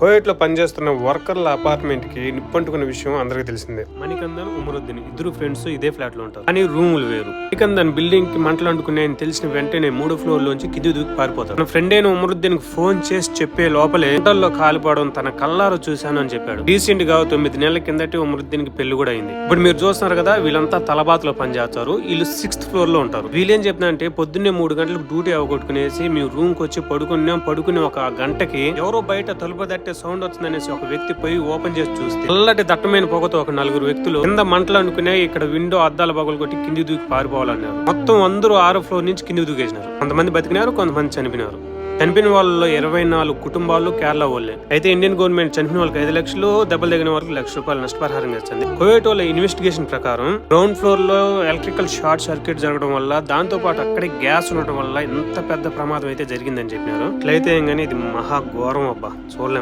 Kuwait లో పనిచేస్తున్న వర్కర్ల అపార్ట్మెంట్ కి నిప్పంటుకున్న విషయం అందరికీ తెలిసిందే. మణికందన్, ఉమరుద్దీన్ ఇద్దరు ఫ్రెండ్స్ ఇదే ఫ్లాట్ లో ఉంటారు, కానీ రూములు వేరు. మణికందన్ బిల్డింగ్ కి మంటలు అంటుకున్నాయని తెలిసిన వెంటనే 3వ ఫ్లోర్ లోంచి కింది దూకి పారిపోతాడు. తన ఫ్రెండ్ అయిన ఉమరుద్దీన్ కి ఫోన్ చేసి చెప్పే లోపలే మంటల్లో కాలిపోవడం తన కళ్ళారా చూశాను అని చెప్పాడు. రీసెంట్ గా 9 నెలల కిందటి ఉమరుద్దీన్ కి పెళ్లి కూడా అయింది. ఇప్పుడు మీరు చూస్తున్నారు కదా, వీళ్ళంతా తలబాత్ లో పనిచేస్తారు. వీళ్ళు 6th ఫ్లోర్ లో ఉంటారు. వీళ్ళేం చెప్తున్నారంటే పొద్దున్నే 3 గంటలకు డ్యూటీ అవగొట్టుకునేసి మీ రూమ్ కి వచ్చి పడుకుని ఒక గంటకి ఎవరో బయట తలుపు తట్టే సౌండ్ వచ్చిందనేసి ఒక వ్యక్తి పోయి ఓపెన్ చేసి చూస్తే చల్లటి దట్టమైన పొగతో ఒక 4 వ్యక్తులు కింద మంటలు అనుకునే ఇక్కడ విండో అద్దాల పగలు కొట్టి కింది దూకి పారిపోవాలన్నారు. మొత్తం అందరూ 6వ ఫ్లోర్ నుంచి కింది దూకేసినారు. కొంతమంది బతికినారు, కొంతమంది చనిపోయినారు. చనిపోయిన వాళ్ళలో 24 కుటుంబాలు కేరళ వాళ్ళే. అయితే ఇండియన్ గవర్నమెంట్ చనిపోయిన వాళ్ళకి 5 లక్షలు, దెబ్బలు తగిన వాళ్ళకి ₹1,00,000 నష్టపరిహారం ఇచ్చింది. కువైట్ వాళ్ళ ఇన్వెస్టిగేషన్ ప్రకారం గ్రౌండ్ ఫ్లోర్ లో ఎలక్ట్రికల్ షార్ట్ సర్క్యూట్ జరగడం వల్ల, దాంతో పాటు అక్కడే గ్యాస్ ఉండటం వల్ల ఇంత పెద్ద ప్రమాదం అయితే జరిగిందని చెప్పినారు. ఇట్లయితే కానీ ఇది మహా ఘోరం అబ్బా, చూడలేం.